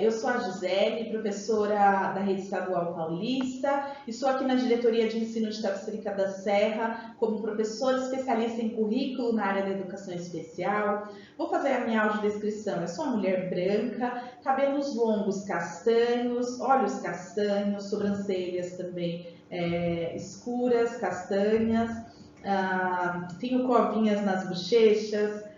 Eu sou a Gisele, professora da Rede Estadual Paulista, estou aqui na Diretoria de Ensino de Itapecerica da Serra como professora especialista em currículo na área da educação especial. Vou fazer a minha audiodescrição. Eu sou uma mulher branca, cabelos longos castanhos, olhos castanhos, sobrancelhas também escuras, castanhas, tenho covinhas nas bochechas.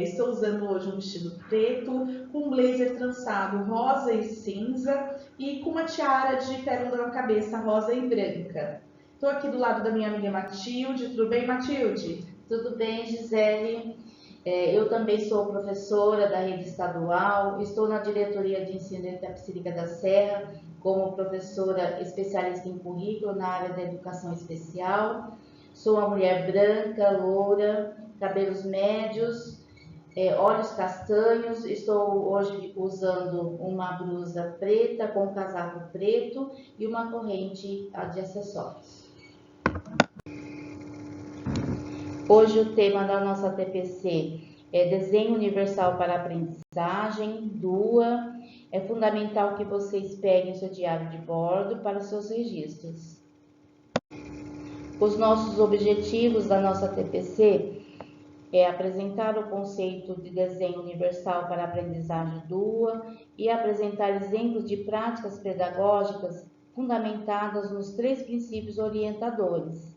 Estou usando hoje um vestido preto, com um blazer trançado rosa e cinza e com uma tiara de pérola na cabeça rosa e branca. Estou aqui do lado da minha amiga Matilde. Tudo bem, Matilde? Tudo bem, Gisele. Eu também sou professora da rede estadual, estou na diretoria de ensino de Itapecerica da Serra como professora especialista em currículo na área da educação especial. Sou uma mulher branca, loura, cabelos médios, olhos castanhos. Estou hoje usando uma blusa preta com um casaco preto e uma corrente de acessórios. Hoje o tema da nossa TPC é Desenho Universal para Aprendizagem, DUA. É fundamental que vocês peguem seu diário de bordo para seus registros. Os nossos objetivos da nossa TPC é apresentar o conceito de desenho universal para aprendizagem DUA e apresentar exemplos de práticas pedagógicas fundamentadas nos 3 princípios orientadores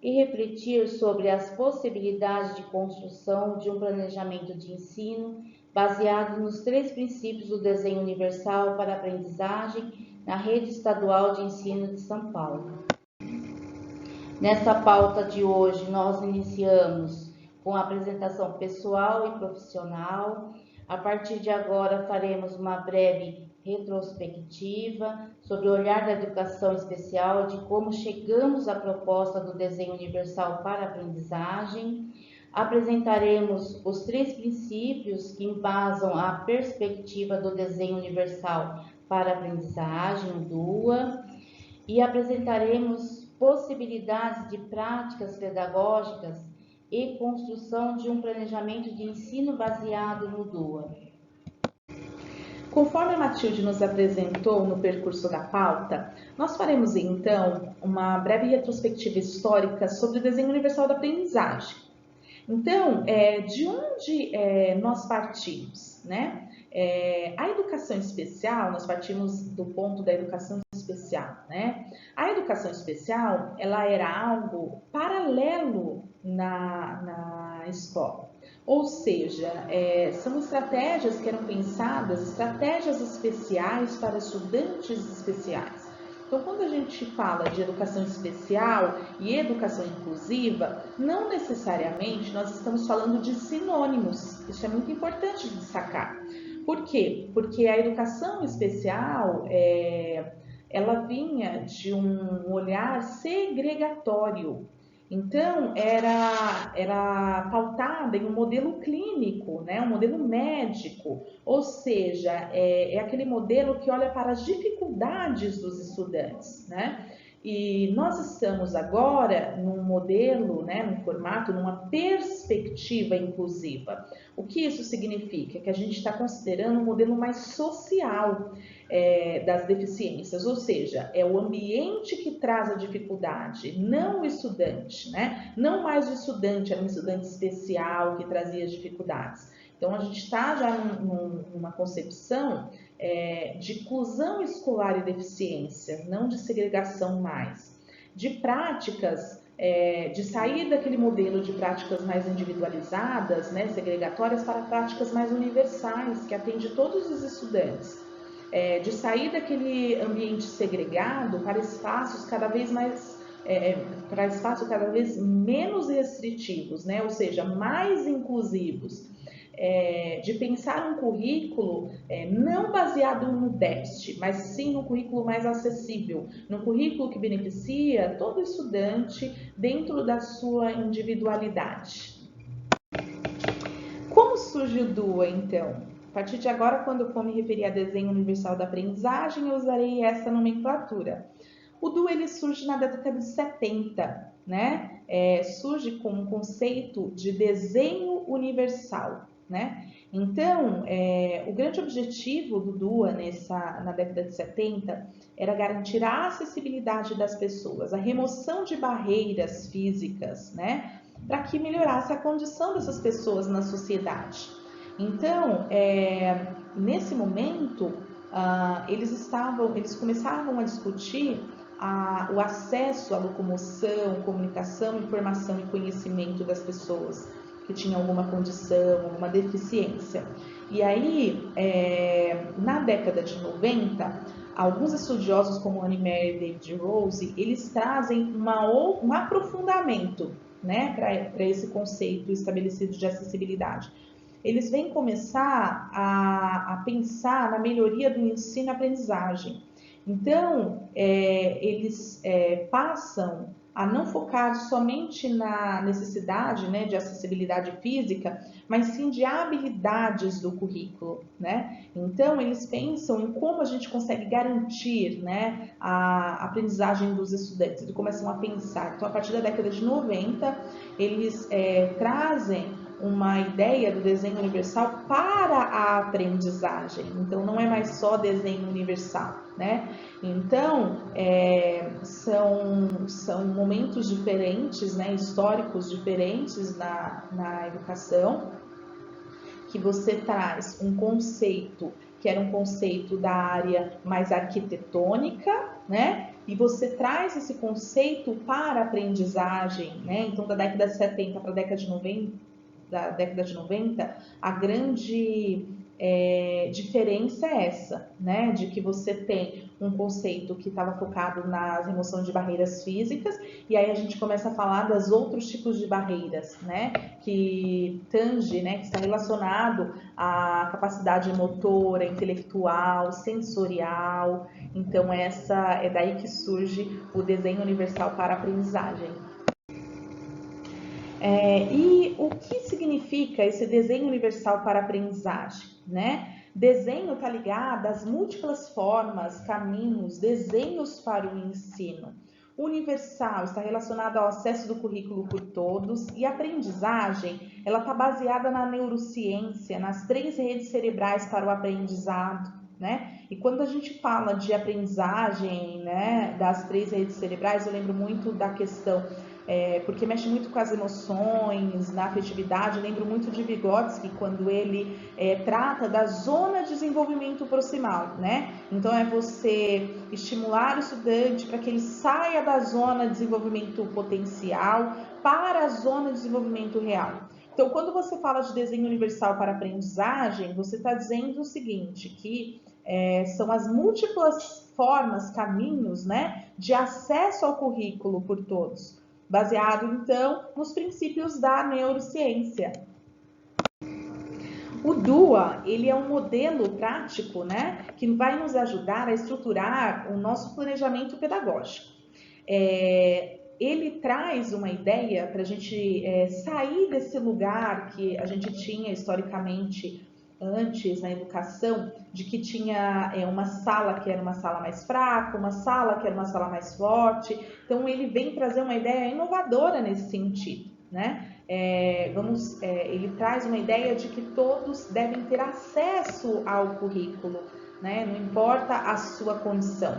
e refletir sobre as possibilidades de construção de um planejamento de ensino baseado nos 3 princípios do desenho universal para aprendizagem na Rede Estadual de Ensino de São Paulo. Nessa pauta de hoje, nós iniciamos com a apresentação pessoal e profissional. A partir de agora, faremos uma breve retrospectiva sobre o olhar da educação especial, de como chegamos à proposta do desenho universal para a aprendizagem. Apresentaremos os 3 princípios que embasam a perspectiva do desenho universal para a aprendizagem, o DUA, e apresentaremos possibilidades de práticas pedagógicas e construção de um planejamento de ensino baseado no DUA. Conforme a Matilde nos apresentou no percurso da pauta, nós faremos então uma breve retrospectiva histórica sobre o desenho universal da aprendizagem. Então, de onde nós partimos, né? A educação especial, nós partimos do ponto da educação especial, né? A educação especial, ela era algo paralelo na escola. Ou seja, são estratégias que eram pensadas, estratégias especiais para estudantes especiais. Então, quando a gente fala de educação especial e educação inclusiva, não necessariamente nós estamos falando de sinônimos. Isso é muito importante de destacar. Por quê? Porque a educação especial, ela vinha de um olhar segregatório. Então, era pautada em um modelo clínico, né? Um modelo médico, ou seja, é aquele modelo que olha para as dificuldades dos estudantes, né? E nós estamos agora num modelo, né, num formato, numa perspectiva inclusiva. O que isso significa? Que a gente está considerando um modelo mais social das deficiências, ou seja, é o ambiente que traz a dificuldade, não o estudante, né? Não mais o estudante, era um estudante especial que trazia as dificuldades. Então, a gente está já numa concepção de inclusão escolar e deficiência, não de segregação mais. De práticas, de sair daquele modelo de práticas mais individualizadas, né, segregatórias, para práticas mais universais, que atende todos os estudantes. De sair daquele ambiente segregado para espaços cada vez mais para espaços cada vez menos restritivos, né? Ou seja, mais inclusivos. De pensar um currículo não baseado no déficit, mas sim num currículo mais acessível, num currículo que beneficia todo estudante dentro da sua individualidade. Como surge o DUA, então? A partir de agora, quando eu for me referir a desenho universal da aprendizagem, eu usarei essa nomenclatura. O DUA ele surge na década de 70, né? Surge com um conceito de desenho universal, né? Então, o grande objetivo do DUA na década de 70 era garantir a acessibilidade das pessoas, a remoção de barreiras físicas, né, para que melhorasse a condição dessas pessoas na sociedade. Então, nesse momento, eles começavam a discutir o acesso à locomoção, comunicação, informação e conhecimento das pessoas que tinham alguma condição, alguma deficiência. E aí, na década de 90, alguns estudiosos como Annie Mary e David Rose, eles trazem um aprofundamento, né, para esse conceito estabelecido de acessibilidade. Eles vêm começar a pensar na melhoria do ensino e aprendizagem. Então, eles passam a não focar somente na necessidade, né, de acessibilidade física, mas sim de habilidades do currículo, né? Então, eles pensam em como a gente consegue garantir, né, a aprendizagem dos estudantes. Eles começam a pensar. Então, a partir da década de 90, eles trazem uma ideia do desenho universal para a aprendizagem. Então, não é mais só desenho universal, né? Então, são momentos diferentes, né, históricos diferentes na educação, que você traz um conceito que era um conceito da área mais arquitetônica, né? E você traz esse conceito para a aprendizagem, né? Então, da década de 70 para a década de 90, a grande diferença é essa, né? De que você tem um conceito que estava focado na remoção de barreiras físicas, e aí a gente começa a falar dos outros tipos de barreiras, né? Que tange, né? Que está relacionado à capacidade motora, intelectual, sensorial. Então, é daí que surge o desenho universal para a aprendizagem. E o que significa esse desenho universal para a aprendizagem, né? Desenho está ligado às múltiplas formas, caminhos, desenhos para o ensino. Universal está relacionado ao acesso do currículo por todos, e a aprendizagem ela está baseada na neurociência, nas 3 redes cerebrais para o aprendizado, né? E quando a gente fala de aprendizagem, né, das 3 redes cerebrais, eu lembro muito da questão porque mexe muito com as emoções, na afetividade. Eu lembro muito de Vygotsky, quando ele trata da zona de desenvolvimento proximal, né? Então, é você estimular o estudante para que ele saia da zona de desenvolvimento potencial para a zona de desenvolvimento real. Então, quando você fala de desenho universal para aprendizagem, você está dizendo o seguinte, que são as múltiplas formas, caminhos, né, de acesso ao currículo por todos, baseado, então, nos princípios da neurociência. O DUA, ele é um modelo prático, né, que vai nos ajudar a estruturar o nosso planejamento pedagógico. Ele traz uma ideia para a gente sair desse lugar que a gente tinha historicamente antes na educação, de que tinha uma sala que era uma sala mais fraca, uma sala que era uma sala mais forte. Então, ele vem trazer uma ideia inovadora nesse sentido, né? Ele traz uma ideia de que todos devem ter acesso ao currículo, né? Não importa a sua condição.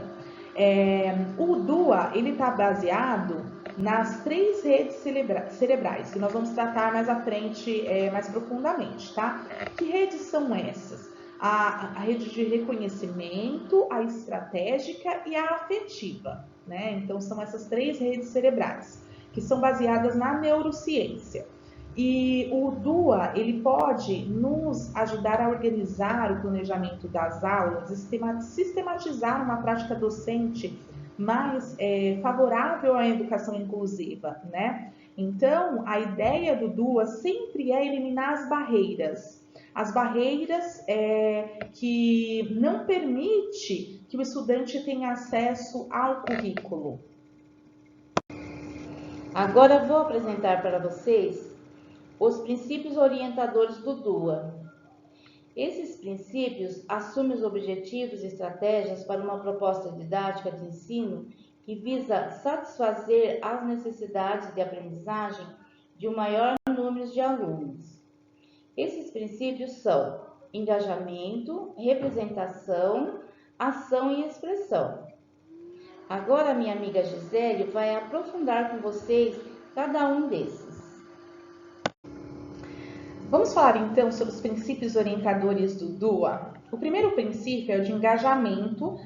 O DUA, ele está baseado nas 3 redes cerebrais, que nós vamos tratar mais à frente, mais profundamente, tá? Que redes são essas? A rede de reconhecimento, a estratégica e a afetiva, né? Então, são essas 3 redes cerebrais, que são baseadas na neurociência. E o DUA, ele pode nos ajudar a organizar o planejamento das aulas, sistematizar uma prática docente mais favorável à educação inclusiva, né? Então, a ideia do DUA sempre é eliminar as barreiras que não permite que o estudante tenha acesso ao currículo. Agora vou apresentar para vocês os princípios orientadores do DUA. Esses princípios assumem os objetivos e estratégias para uma proposta didática de ensino que visa satisfazer as necessidades de aprendizagem de um maior número de alunos. Esses princípios são engajamento, representação, ação e expressão. Agora a minha amiga Gisele vai aprofundar com vocês cada um desses. Vamos falar então sobre os princípios orientadores do DUA. O primeiro princípio é o de engajamento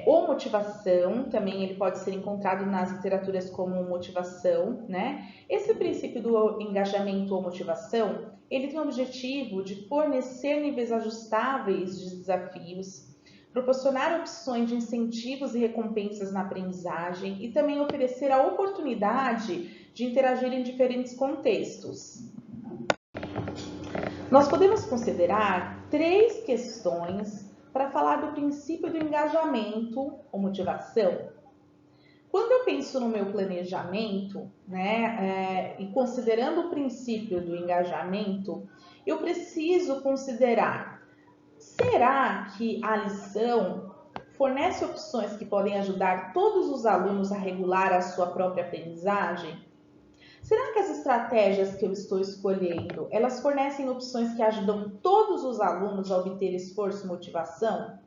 ou motivação, também ele pode ser encontrado nas literaturas como motivação, né? Esse princípio do engajamento ou motivação, ele tem o objetivo de fornecer níveis ajustáveis de desafios, proporcionar opções de incentivos e recompensas na aprendizagem e também oferecer a oportunidade de interagir em diferentes contextos. Nós podemos considerar 3 questões para falar do princípio do engajamento ou motivação. Quando eu penso no meu planejamento, e considerando o princípio do engajamento, eu preciso considerar: será que a lição fornece opções que podem ajudar todos os alunos a regular a sua própria aprendizagem? Será que as estratégias que eu estou escolhendo, elas fornecem opções que ajudam todos os alunos a obter esforço e motivação?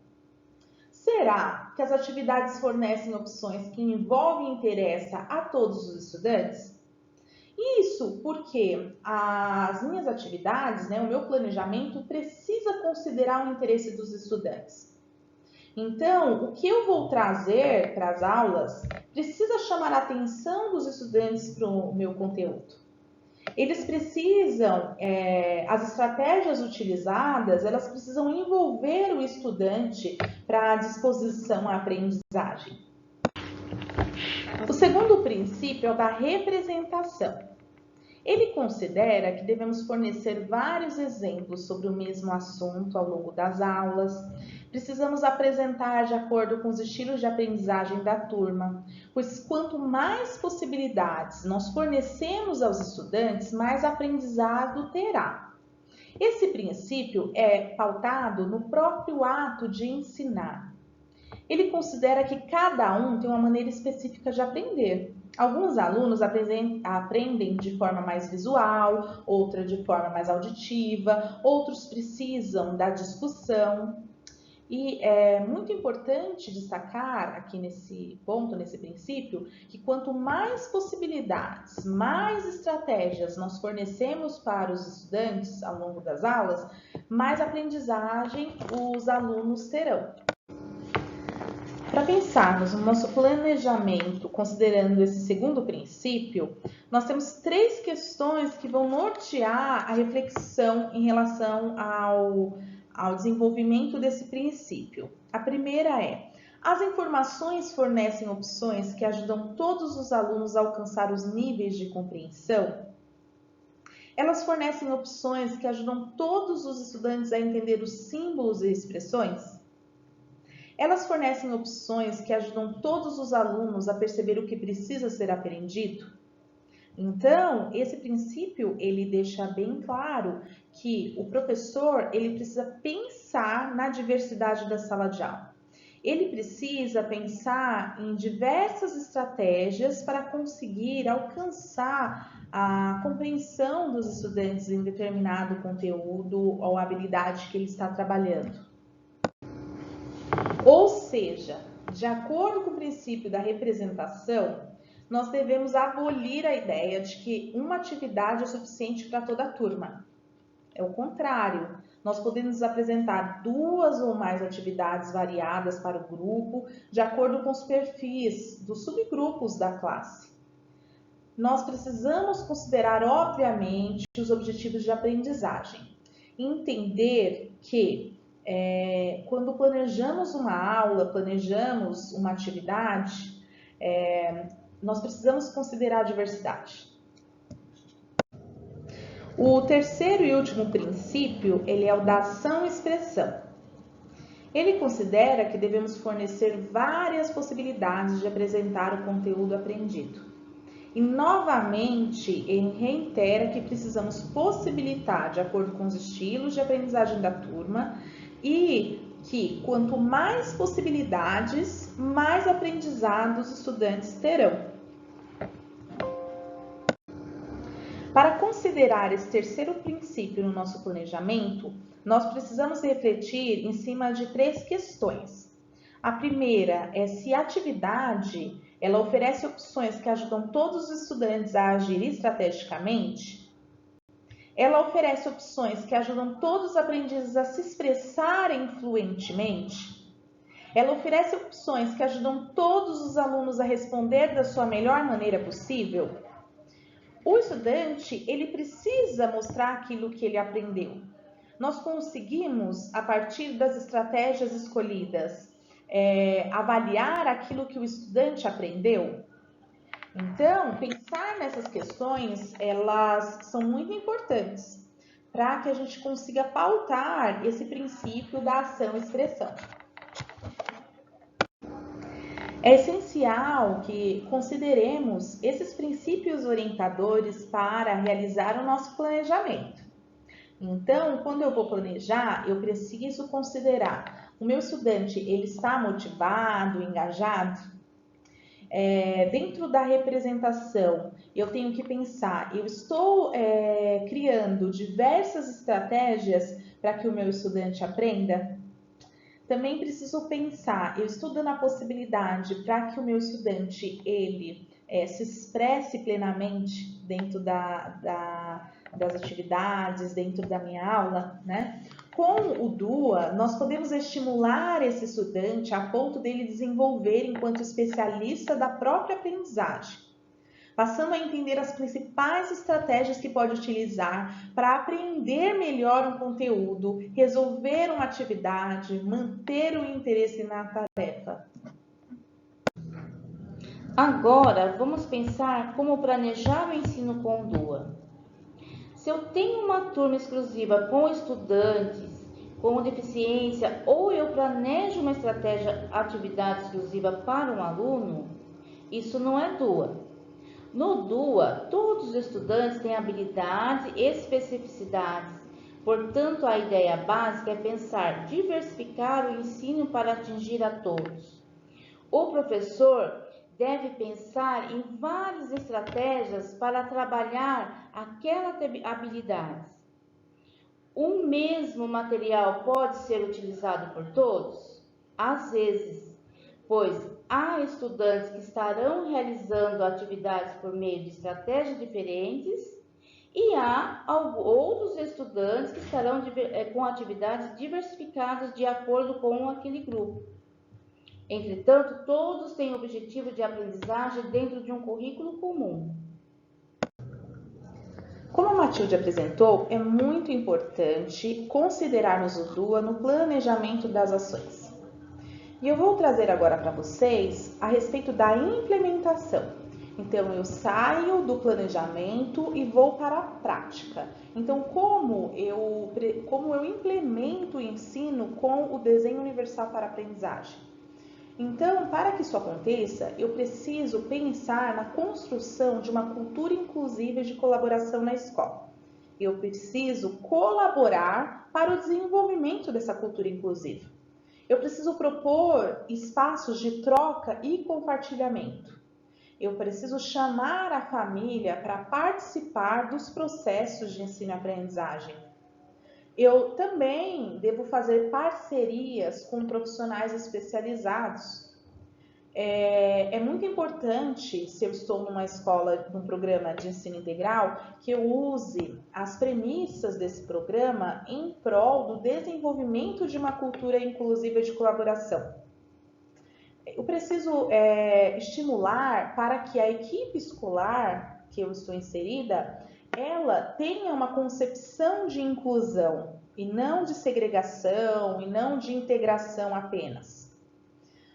Será que as atividades fornecem opções que envolvem e interessam a todos os estudantes? Isso porque as minhas atividades, o meu planejamento precisa considerar o interesse dos estudantes. Então, o que eu vou trazer para as aulas precisa chamar a atenção dos estudantes para o meu conteúdo. Eles precisam, as estratégias utilizadas, elas precisam envolver o estudante para a disposição à aprendizagem. O segundo princípio é o da representação. Ele considera que devemos fornecer vários exemplos sobre o mesmo assunto ao longo das aulas. Precisamos apresentar de acordo com os estilos de aprendizagem da turma, pois quanto mais possibilidades nós fornecemos aos estudantes, mais aprendizado terá. Esse princípio é pautado no próprio ato de ensinar. Ele considera que cada um tem uma maneira específica de aprender. Alguns alunos aprendem de forma mais visual, outra de forma mais auditiva, outros precisam da discussão. E é muito importante destacar aqui nesse ponto, nesse princípio, que quanto mais possibilidades, mais estratégias nós fornecemos para os estudantes ao longo das aulas, mais aprendizagem os alunos terão. Para pensarmos no nosso planejamento, considerando esse segundo princípio, nós temos 3 questões que vão nortear a reflexão em relação ao desenvolvimento desse princípio. A primeira é: as informações fornecem opções que ajudam todos os alunos a alcançar os níveis de compreensão? Elas fornecem opções que ajudam todos os estudantes a entender os símbolos e expressões? Elas fornecem opções que ajudam todos os alunos a perceber o que precisa ser aprendido? Então, esse princípio, ele deixa bem claro que o professor, ele precisa pensar na diversidade da sala de aula. Ele precisa pensar em diversas estratégias para conseguir alcançar a compreensão dos estudantes em determinado conteúdo ou habilidade que ele está trabalhando. Ou seja, de acordo com o princípio da representação, nós devemos abolir a ideia de que uma atividade é suficiente para toda a turma. É o contrário, nós podemos apresentar 2 ou mais atividades variadas para o grupo, de acordo com os perfis dos subgrupos da classe. Nós precisamos considerar, obviamente, os objetivos de aprendizagem. Entender que quando planejamos uma aula, planejamos uma atividade, nós precisamos considerar a diversidade. O terceiro e último princípio, ele é o da ação e expressão. Ele considera que devemos fornecer várias possibilidades de apresentar o conteúdo aprendido. E, novamente, ele reitera que precisamos possibilitar, de acordo com os estilos de aprendizagem da turma, e que quanto mais possibilidades, mais aprendizados os estudantes terão. Para considerar esse terceiro princípio no nosso planejamento, nós precisamos refletir em cima de 3 questões. A primeira é se a atividade ela oferece opções que ajudam todos os estudantes a agir estrategicamente. Ela oferece opções que ajudam todos os aprendizes a se expressarem fluentemente. Ela oferece opções que ajudam todos os alunos a responder da sua melhor maneira possível. O estudante, ele precisa mostrar aquilo que ele aprendeu. Nós conseguimos, a partir das estratégias escolhidas, avaliar aquilo que o estudante aprendeu? Então, pensar nessas questões, elas são muito importantes para que a gente consiga pautar esse princípio da ação-expressão. É essencial que consideremos esses princípios orientadores para realizar o nosso planejamento. Então, quando eu vou planejar, eu preciso considerar: o meu estudante, ele está motivado, engajado? Dentro da representação, eu tenho que pensar: eu estou criando diversas estratégias para que o meu estudante aprenda? Também preciso pensar: eu estou dando a possibilidade para que o meu estudante ele se expresse plenamente dentro das atividades, dentro da minha aula, né? Com o DUA, nós podemos estimular esse estudante a ponto dele desenvolver enquanto especialista da própria aprendizagem, passando a entender as principais estratégias que pode utilizar para aprender melhor um conteúdo, resolver uma atividade, manter o interesse na tarefa. Agora, vamos pensar como planejar o ensino com o DUA. Se eu tenho uma turma exclusiva com estudantes com deficiência ou eu planejo uma estratégia atividade exclusiva para um aluno, isso não é DUA. No DUA, todos os estudantes têm habilidades e especificidades. Portanto, a ideia básica é pensar, diversificar o ensino para atingir a todos. O professor deve pensar em várias estratégias para trabalhar aquela habilidade. O mesmo material pode ser utilizado por todos? Às vezes, pois há estudantes que estarão realizando atividades por meio de estratégias diferentes e há outros estudantes que estarão com atividades diversificadas de acordo com aquele grupo. Entretanto, todos têm objetivo de aprendizagem dentro de um currículo comum. Como a Matilde apresentou, é muito importante considerarmos o DUA no planejamento das ações. E eu vou trazer agora para vocês a respeito da implementação. Então, eu saio do planejamento e vou para a prática. Então, como eu implemento o ensino com o desenho universal para a aprendizagem? Então, para que isso aconteça, eu preciso pensar na construção de uma cultura inclusiva de colaboração na escola. Eu preciso colaborar para o desenvolvimento dessa cultura inclusiva. Eu preciso propor espaços de troca e compartilhamento. Eu preciso chamar a família para participar dos processos de ensino e aprendizagem. Eu também devo fazer parcerias com profissionais especializados. É muito importante, se eu estou numa escola, num programa de ensino integral, que eu use as premissas desse programa em prol do desenvolvimento de uma cultura inclusiva de colaboração. Eu preciso estimular para que a equipe escolar que eu estou inserida, ela tenha uma concepção de inclusão e não de segregação e não de integração apenas.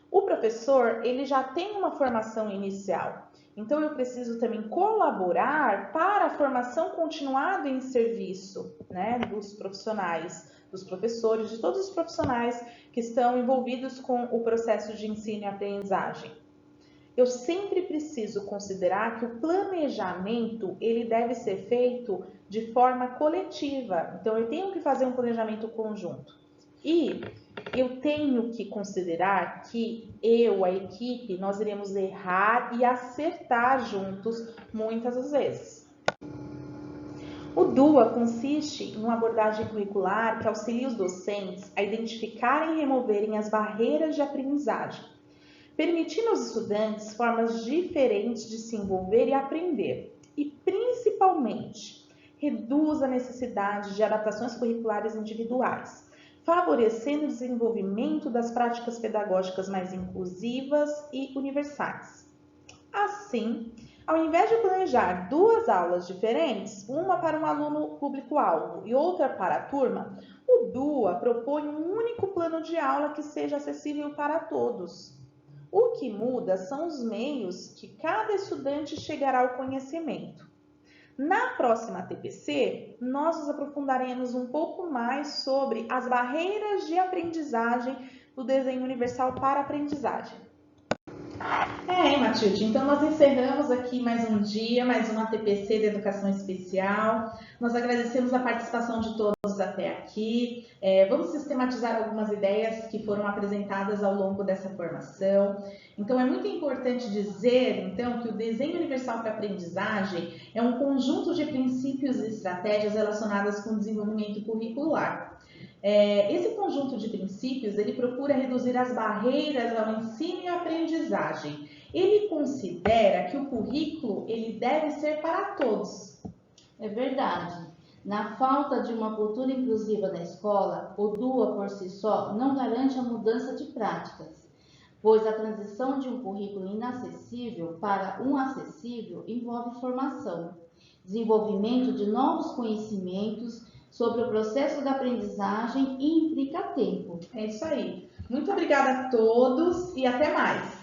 O professor, ele já tem uma formação inicial, então eu preciso também colaborar para a formação continuada em serviço, né, dos profissionais, dos professores, de todos os profissionais que estão envolvidos com o processo de ensino e aprendizagem. Eu sempre preciso considerar que o planejamento ele deve ser feito de forma coletiva. Então, eu tenho que fazer um planejamento conjunto. E eu tenho que considerar que eu, a equipe, nós iremos errar e acertar juntos muitas vezes. O DUA consiste em uma abordagem curricular que auxilia os docentes a identificarem e removerem as barreiras de aprendizagem, permitindo aos estudantes formas diferentes de se envolver e aprender, e principalmente reduz a necessidade de adaptações curriculares individuais, favorecendo o desenvolvimento das práticas pedagógicas mais inclusivas e universais. Assim, ao invés de planejar duas aulas diferentes, uma para um aluno público-alvo e outra para a turma, o DUA propõe um único plano de aula que seja acessível para todos. O que muda são os meios que cada estudante chegará ao conhecimento. Na próxima TPC, nós nos aprofundaremos um pouco mais sobre as barreiras de aprendizagem do desenho universal para a aprendizagem. Matilde, então nós encerramos aqui mais um dia, mais uma TPC de Educação Especial. Nós agradecemos a participação de todos até aqui. Vamos sistematizar algumas ideias que foram apresentadas ao longo dessa formação. Então é muito importante dizer, então, que o desenho universal para a aprendizagem é um conjunto de princípios e estratégias relacionadas com o desenvolvimento curricular. Esse conjunto de princípios, ele procura reduzir as barreiras ao ensino e à aprendizagem. Ele considera que o currículo ele deve ser para todos. É verdade. Na falta de uma cultura inclusiva na escola, o DUA por si só não garante a mudança de práticas, pois a transição de um currículo inacessível para um acessível envolve formação, desenvolvimento de novos conhecimentos sobre o processo da aprendizagem e implica tempo. É isso aí. Muito obrigada a todos e até mais.